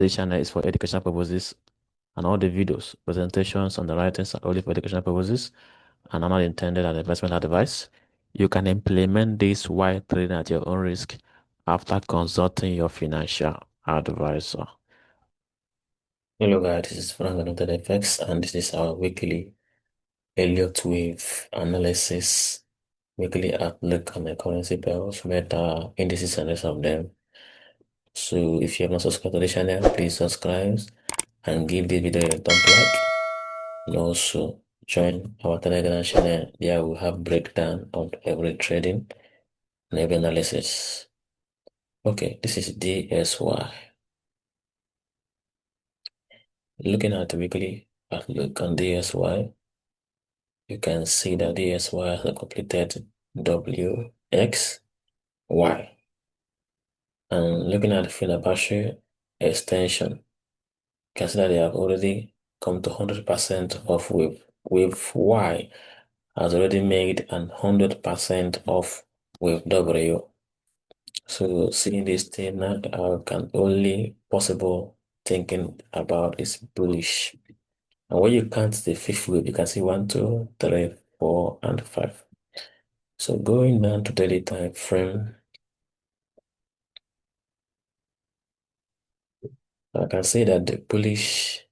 This channel is for educational purposes, and all the videos, presentations, and the writings are only for educational purposes and are not intended as investment advice. You can implement this while trading at your own risk after consulting your financial advisor. Hello guys, this is Frank Another FX, and this is our weekly Elliott wave analysis, weekly outlook on the currency pairs, meta indices, and rest of them. So if you have not subscribed to the channel, please subscribe and give this video a thumbs like. And also join our Telegram channel. There we have breakdown of every trading and every analysis. Okay, this is DSY. Looking at the weekly outlook on DSY, you can see that DSY has completed WXY. And looking at the Fibonacci extension, you can see that they have already come to 100% of wave Y has already made 100% of wave W. So seeing this thing now, I can only possible thinking about is bullish. And when you count the fifth wave, you can see 1, 2, 3, 4, and 5. So going down to daily time frame, I can see that the bullish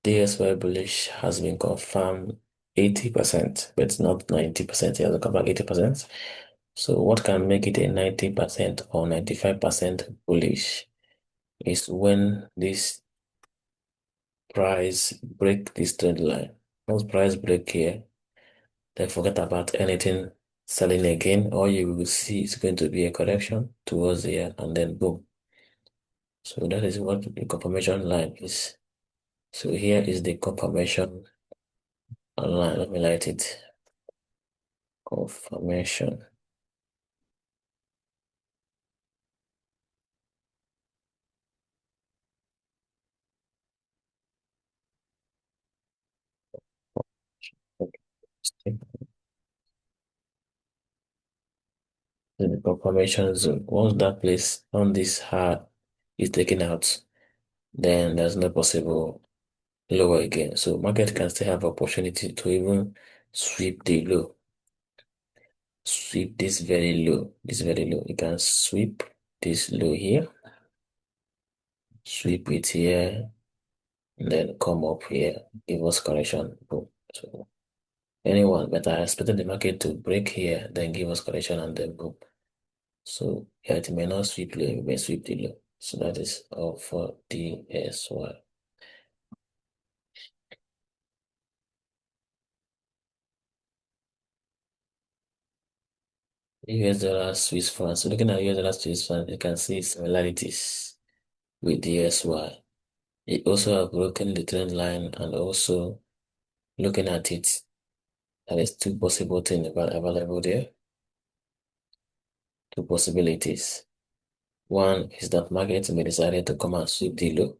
DSY bullish has been confirmed 80%, but not 90%. It has confirmed 80%. So what can make it a 90% or 95% bullish is when this price break this trend line. Once price break here, then forget about anything selling again. All you will see is going to be a correction towards here and then boom. So that is what the confirmation line is. So here is the confirmation line. Let me light it. Confirmation. The confirmation zone. Once that place on this hard is taken out, then there's no possible lower again. So market can still have opportunity to even sweep the low. Sweep this very low. This very low. You can sweep this low here. Sweep it here. And then come up here. Give us correction. Boom. So anyone, but I expected the market to break here, then give us correction and then boom. So yeah, it may not sweep low, it may sweep the low. So that is all for DSY. US dollar Swiss franc. So looking at US dollar Swiss franc, you can see similarities with DSY. It also have broken the trend line, and also looking at it, there is two possible things available there. Two possibilities. One is that market may decide to come and sweep the low.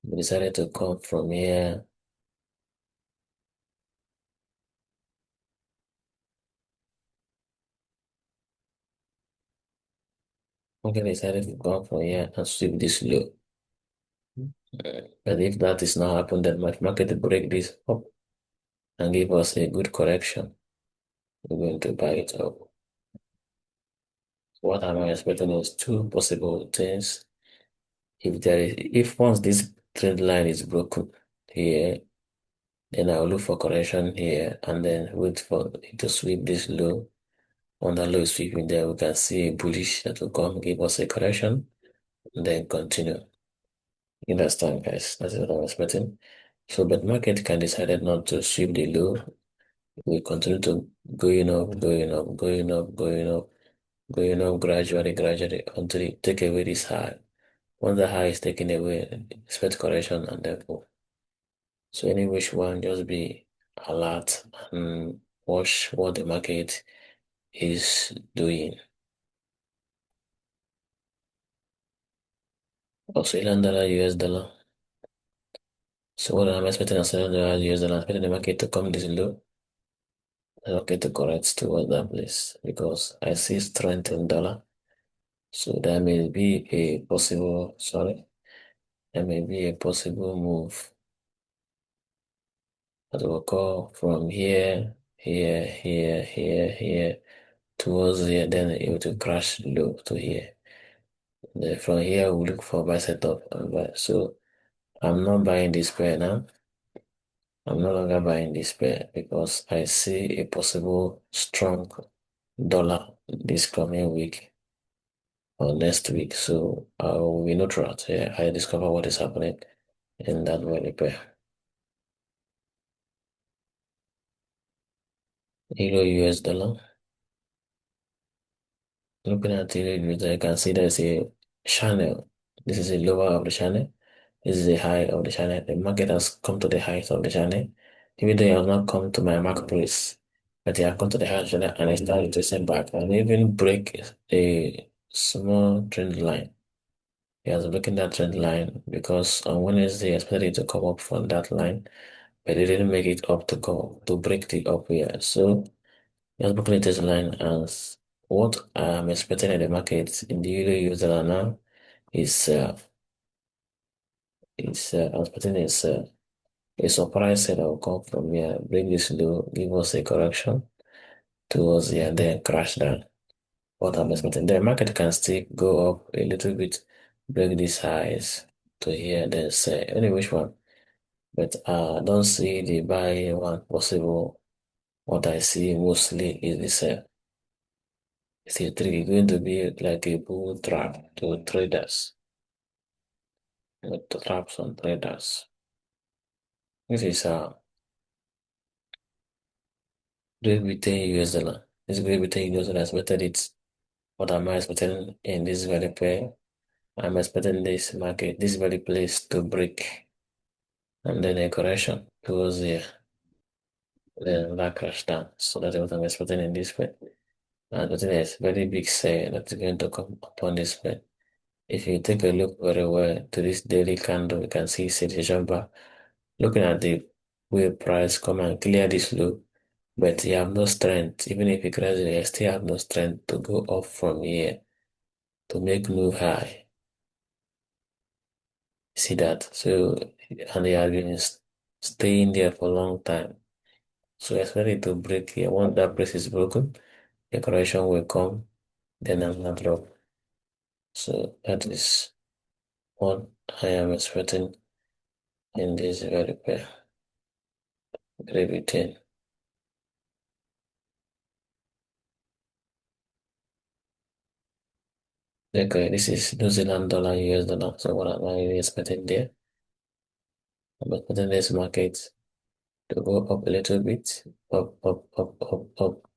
May decided to come from here. Market decided to come from here and sweep this low. But if that is not happened, then market break this up and give us a good correction. We're going to buy it up. What am I expecting is two possible things. If once this trend line is broken here, then I'll look for correction here and then wait for it to sweep this low. On the low sweeping there, we can see a bullish that will come, give us a correction, and then continue. You understand, guys? That's what I'm expecting. So, but market can decide not to sweep the low. We continue to going up, going up, going up, going up, going up gradually, gradually until it take away this high. Once the high is taken away, expect correction and then go. So any which one, just be alert and watch what the market is doing. Australian dollar, US dollar. So what I'm expecting Australian dollar, US dollar, I'm expecting the market to come this low. The market to correct towards that place because I see strength in dollar. So there may be a possible, there may be a possible move that will occur from here towards here, then it will crash low to here. Then from here, we look for buy setup and buy. So I'm not buying this pair now. I'm no longer buying this pair because I see a possible strong dollar this coming week or next week. So I will be neutral. Yeah, I discover what is happening in that value pair. Euro US dollar. Looking at Euro US dollar, you can see there's a channel. This is a lower of the channel. This is a high of the channel. The market has come to the height of the channel. Even though it has not come to my marketplace, but it has come to the height of the channel and it started to send back and even break a small trend line. It has broken that trend line because on Wednesday I expected it to come up from that line, but it didn't make it up to go to break the up here. So it has broken this line, and what I'm expecting in the market in the Euro US dollar now is I'm expecting a surprise set that will come from here, break this low, give us a correction towards here, and then crash down. What I'm expecting. The market can still go up a little bit, break these highs to here, then say any which one. But I don't see the buy one possible. What I see mostly is this it's a trick going to be like a bull trap to traders, with the traps on traders. This is Great Britain US dollar. This Great Britain US dollar expected it. What am I expecting in this very pair? I'm expecting this market, this very place to break and then a correction towards the that crash down. So that's what I'm expecting in this pair. And I think there's very big sale that's going to come upon this pair. If you take a look very well to this daily candle, you can see the jumper. Looking at the way price come and clear this low, but you have no strength. Even if it crashes, you still have no strength to go up from here to make new high. See that? So, and they have been staying there for a long time. So expect it to break here. Once that price is broken, the correction will come, then another drop. So that is what I am expecting in this very pair. Great Britain. Okay, this is New Zealand dollar, US dollar. So what am I really expecting there? I'm expecting this market to go up a little bit, up.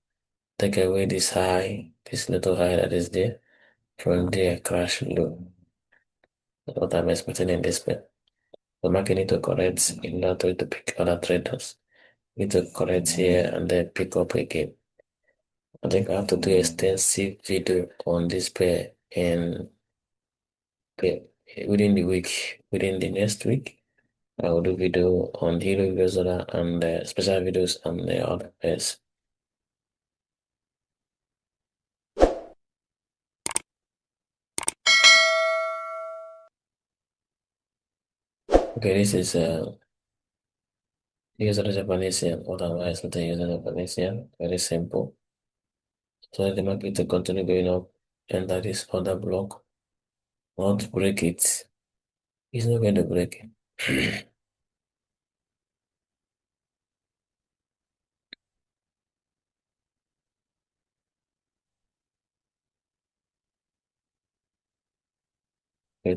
Take away this high, this little high that is there. From there, crash low. That's what I'm expecting in this pair. The market need to correct in order to pick other traders. Need to correct here and then pick up again. I think I have to do extensive video on this pair and pair within the week, within the next week. I will do video on the Hero US dollar and special videos on the other pairs. Okay, this is US dollar Japanese yen. What am I expecting US dollar Japanese yen? Very simple. So the market to continue going up, and that is other block. Not break it. It's not going to break it.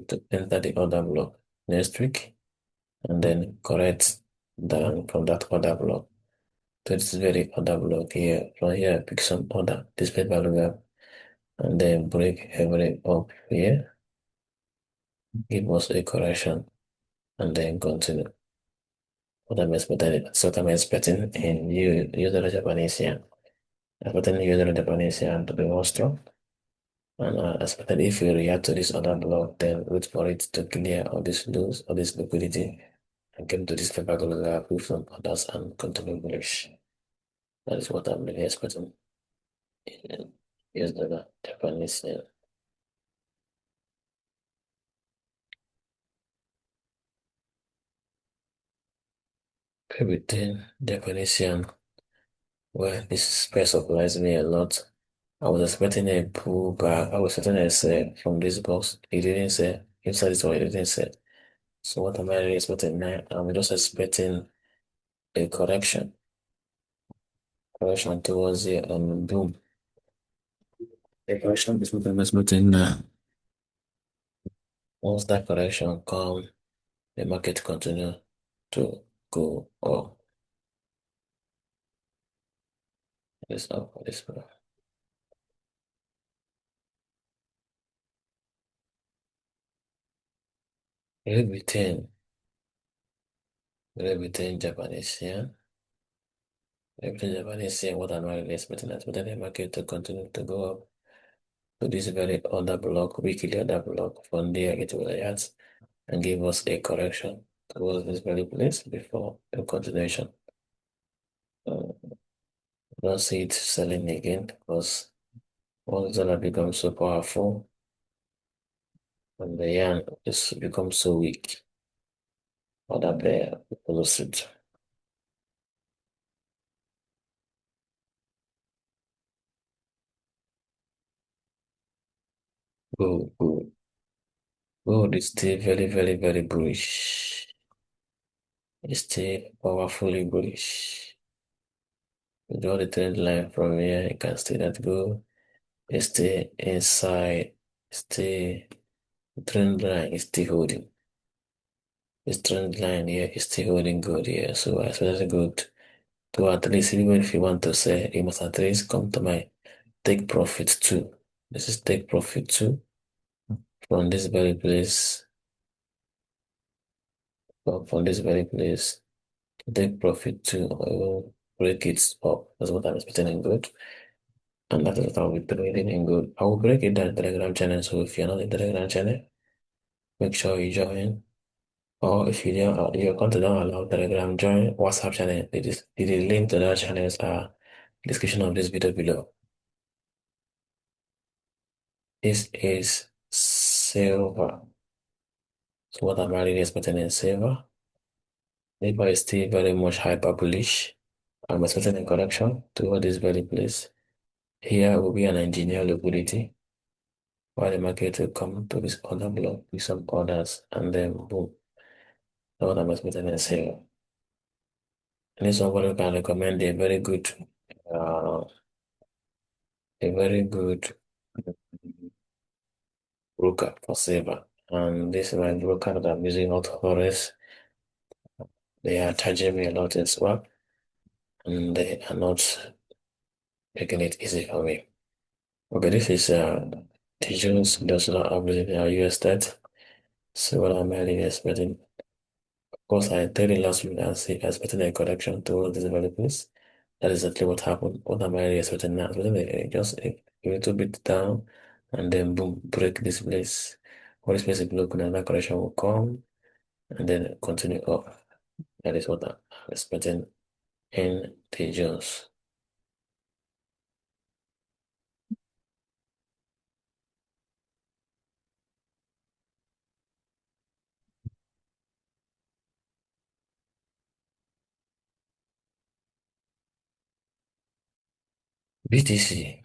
To enter the other block next week and then correct down from that other block. So this is very other block here. From here, pick some other display value gap and then break every up here. Give us a correction and then continue. What I'm expecting in user Japanese yen. I'm expecting user Japanese yen to be more strong. And I expected if we react to this other block, then wait for it to clear all this loose, all this liquidity, and come to this particular proof from others and continue bullish. That is what I'm really expecting in US dollar, Japanese yen. everything definition. Well, this pair surprised me a lot. I was expecting a pullback. I was expecting a sell from this box. It didn't say. Inside it or it didn't say. So what am I really expecting now? I'm just expecting a correction. Correction towards the boom. The correction is what I'm expecting now. Once that correction comes, the market continue to go up. This up, this up. Everything, everything Japanese yen. Everything Japanese yen, what am I really expecting? Expecting the market to continue to go up. So this very order block, weekly order block, from there it will react and give us a correction towards this very place before a continuation. Don't see it selling again because once the dollar becomes so powerful and the yen is becomes so weak, order bear follows it. Gold. Gold is still very, very, very bullish. It's still powerfully bullish. Draw the trend line from here, you can see that gold is still inside, still trend line is still holding. This trend line here is still holding good here. So I expect it good to at least, even if you want to say, you must at least come to my take profit too. This is take profit too from this very place. From this very place, take profit too. I will break it up. That's what I'm expecting in good. And that is what I'll be trading in good. I will break it down in Telegram channel. So if you're not in Telegram channel, make sure you join. Or if you don't, your account don't allow Telegram, join WhatsApp channel. The link to that channels are description of this video below. This is silver. So what I'm really expecting in silver? Silver is still very much hyper bullish. I'm expecting a correction toward this very place. Here will be an engineer liquidity while the market will come to this other block with some orders and then boom. That's what I'm expecting in silver. And if somebody can recommend uh, a very good broker for silver. And this is my broker that I'm using out forex. They are charging me a lot in swap and they are not making it easy for me. Okay, this is the Jones does not update US30. So what I'm really expecting. Of course, I told you last week I see expecting a correction towards this very place. That is exactly what happened. What am I really expecting now? Expecting just a little bit down and then boom, break this place. When this place is broken, another correction will come and then continue up. That is what I'm expecting in the Jones. BTC.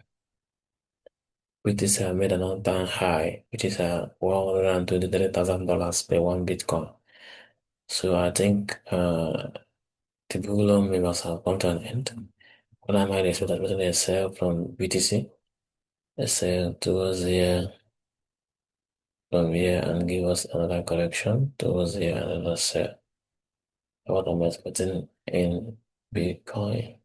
BTC made an all-time high, which is $123,000 per one Bitcoin. So I think the Google may must have come to an end. What I might expect that a sell from BTC, a sell towards here from here and give us another correction towards here and another sell. What I'm expecting in Bitcoin.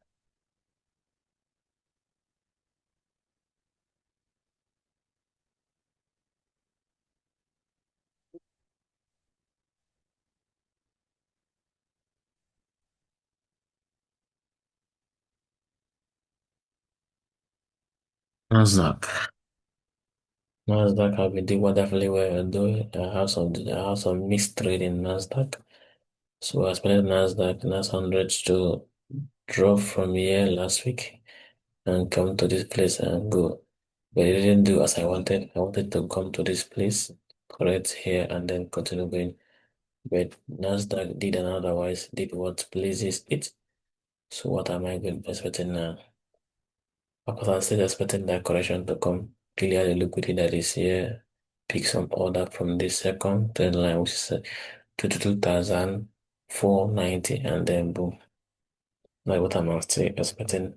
NASDAQ. NASDAQ have been doing wonderfully well. Doing, I have some mixed trade in NASDAQ. So I expected NASDAQ 100 to drop from here last week and come to this place and go. But it didn't do as I wanted. I wanted to come to this place, correct here, and then continue going but NASDAQ did and otherwise did what pleases it. So what am I going to be expecting now? Of course, I'm still expecting that correction to come, clear the liquidity that is here, pick some order from this second trend line, which is 22,490, and then boom. Like what I'm still expecting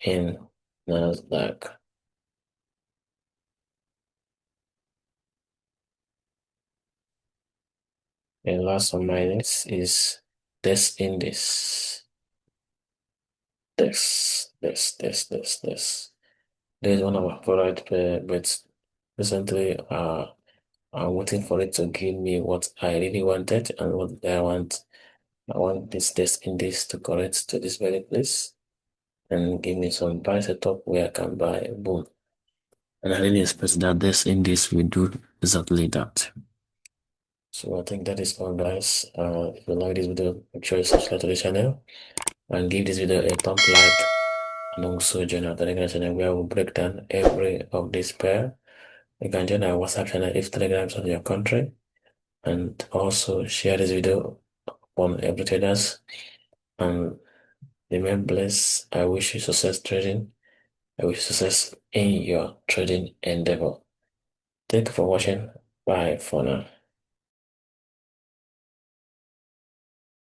in NASDAQ. And last on my list is this index. This. There's one of my favorite, but recently, I'm waiting for it to give me what I really wanted and what I want. I want this index to correct to this very place and give me some buy setup where I can buy. Boom. And I really expect that this index will do exactly that. So I think that is all, guys. If you like this video, make sure you subscribe to the channel and give this video a thumb like, and also join our Telegram channel where we'll break down every of this pair. You can join our WhatsApp channel if Telegram is on your country, and also share this video on every traders. And remain blessed. I wish you success trading. I wish you success in your trading endeavor. Thank you for watching. Bye for now.